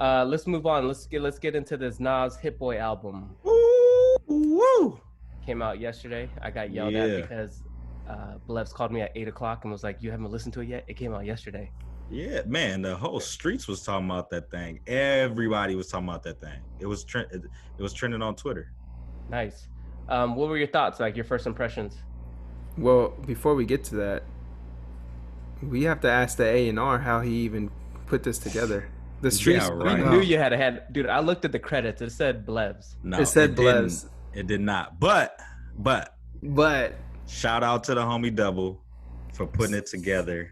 Let's move on. Let's get into this Nas Hitboy album. Woo! Came out yesterday. I got yelled at because Blevs called me at 8:00 and was like, "You haven't listened to it yet? It came out yesterday." Yeah, man, the whole streets was talking about that thing. Everybody was talking about that thing. It was trending on Twitter. Nice. What were your thoughts? Like your first impressions? Well, before we get to that, we have to ask the A&R how he even put this together. The streets. Yeah, right. I knew you had a head, dude. I looked at the credits. It said Blevs. No, It said Blevs. It did not. But shout out to the homie Double for putting it together.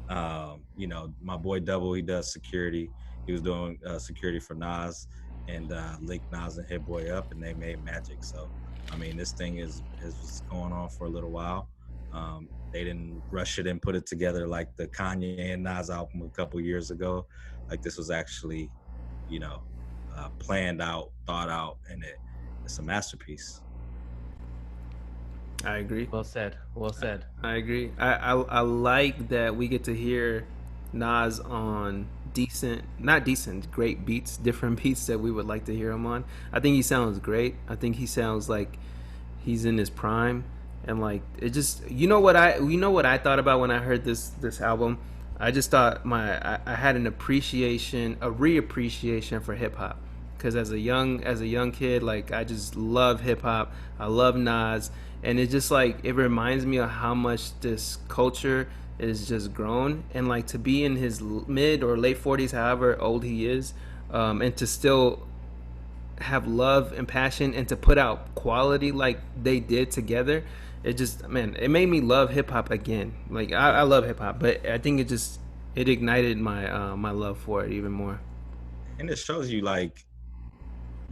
My boy Double, he does security. He was doing security for Nas and linked Nas and Hitboy up, and they made magic. So, I mean, this thing is going on for a little while. They didn't rush it and put it together like the Kanye and Nas album a couple years ago. Like this was actually, planned out, thought out, and it's a masterpiece. I agree. Well said. I agree. I like that we get to hear Nas on great beats, different beats that we would like to hear him on. I think he sounds great. I think he sounds like he's in his prime, and like it just what I thought about when I heard this album. I just thought I had a reappreciation for hip hop, because as a young kid, like I just love hip hop. I love Nas. And it's just like, it reminds me of how much this culture is just grown. And like to be in his mid or late 40s, however old he is, and to still have love and passion and to put out quality like they did together. It just, man, it made me love hip hop again. Like I love hip hop, but I think it ignited my love for it even more. And it shows you like,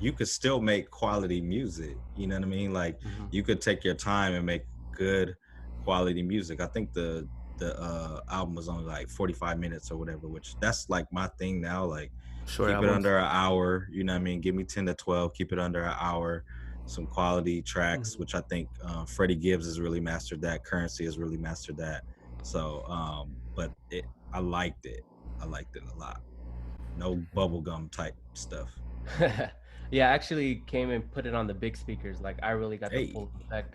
you could still make quality music, you know what I mean? Like you could take your time and make good quality music. I think the album was only like 45 minutes or whatever, which that's like my thing now. Like keep it under an hour, you know what I mean? Give me 10 to 12, keep it under an hour, some quality tracks, which I think Freddie Gibbs has really mastered that. Currency has really mastered that. So, but I liked it. I liked it a lot. No bubblegum type stuff. Yeah, I actually came and put it on the big speakers. Like I really got the full effect.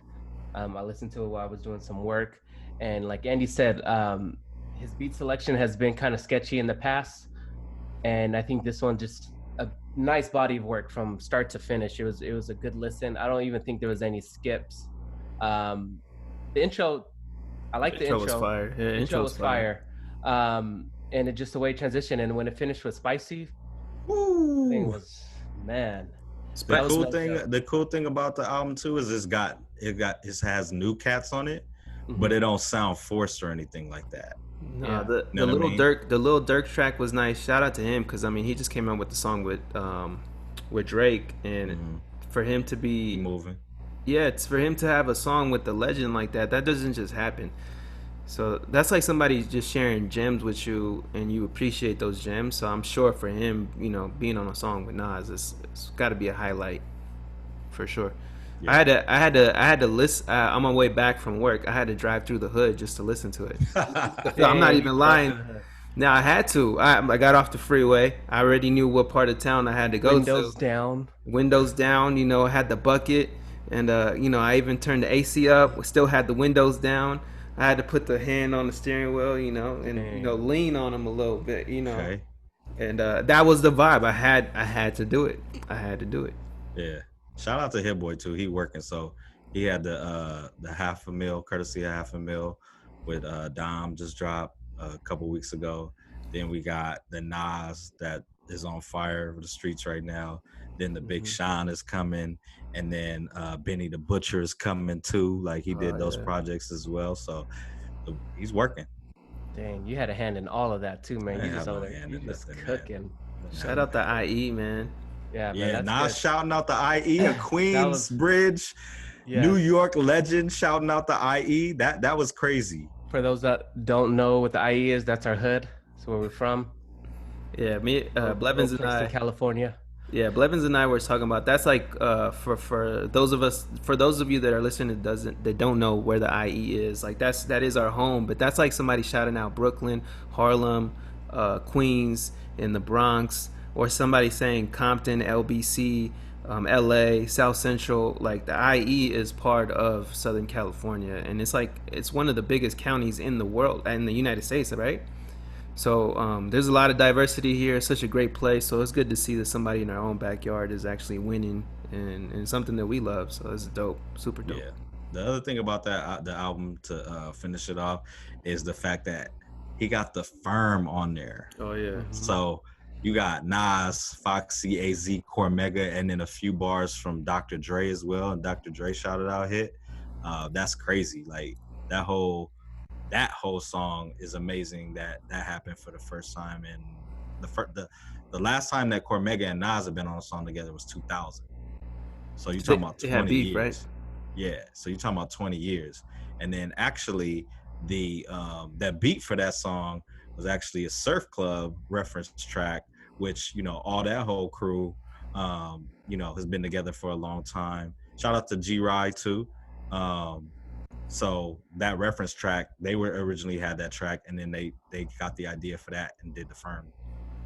I listened to it while I was doing some work, and like Andy said, his beat selection has been kind of sketchy in the past, and I think this one just a nice body of work from start to finish. It was a good listen. I don't even think there was any skips. The intro, I like the intro. Was fire. Yeah, the intro was fire. And it just the way it transitioned, and when it finished with Spicy, Woo! I think it was. Man, the cool thing about the album too is it has new cats on it, but it don't sound forced or anything like that. No, yeah. the little Dirk track was nice. Shout out to him, because I mean he just came out with the song with Drake, and for him to be moving, it's for him to have a song with the legend like that doesn't just happen. So that's like somebody just sharing gems with you, and you appreciate those gems. So I'm sure for him, being on a song with Nas, it's got to be a highlight, for sure. Yeah. I had to listen on my way back from work. I had to drive through the hood just to listen to it. I'm not even lying. Now I had to. I got off the freeway. I already knew what part of town I had to go to. Windows down. I had the bucket, and I even turned the AC up. Still had the windows down. I had to put the hand on the steering wheel, and lean on them a little bit, Okay. And that was the vibe. I had to do it. I had to do it. Yeah. Shout out to Hitboy too. He working, so he had the $500,000, courtesy of $500,000 with Dom just dropped a couple weeks ago. Then we got the Nas that is on fire for the streets right now. Then the Big Sean is coming, and then Benny the Butcher is coming too. Like he did those projects as well, so he's working. Dang, you had a hand in all of that too, man. You just cooking. Shout out to IE, man. Yeah, man. Nas shouting out the IE, a Queensbridge, New York legend shouting out the IE. That was crazy. For those that don't know what the IE is, that's our hood. That's where we're from. Yeah, me, Blevins and I, California. Yeah, Blevins and I were talking about that's like for those of you that are listening that don't know where the IE is, like that is our home, but that's like somebody shouting out Brooklyn, Harlem, Queens, in the Bronx, or somebody saying Compton, LBC, LA, South Central, like the IE is part of Southern California, and it's like it's one of the biggest counties in the world, in the United States, right? So there's a lot of diversity here. It's such a great place. So it's good to see that somebody in our own backyard is actually winning and something that we love. So it's dope, super dope. Yeah. The other thing about the album to finish it off is the fact that he got the Firm on there. Oh yeah. So you got Nas, Foxy, AZ, Cormega, and then a few bars from Dr. Dre as well. And Dr. Dre shouted out hit. That's crazy. Like that whole song is amazing. That happened for the first time, and the last time that Cormega and Nas have been on a song together was 2000. So you're talking about 20 beef, years. right? Yeah. So you're talking about 20 years. And then actually the that beat for that song was actually a Surf Club reference track, which, you know, all that whole crew you know, has been together for a long time. Shout out to G Rye too. So that reference track, they were originally had that track, and then they got the idea for that and did the Firm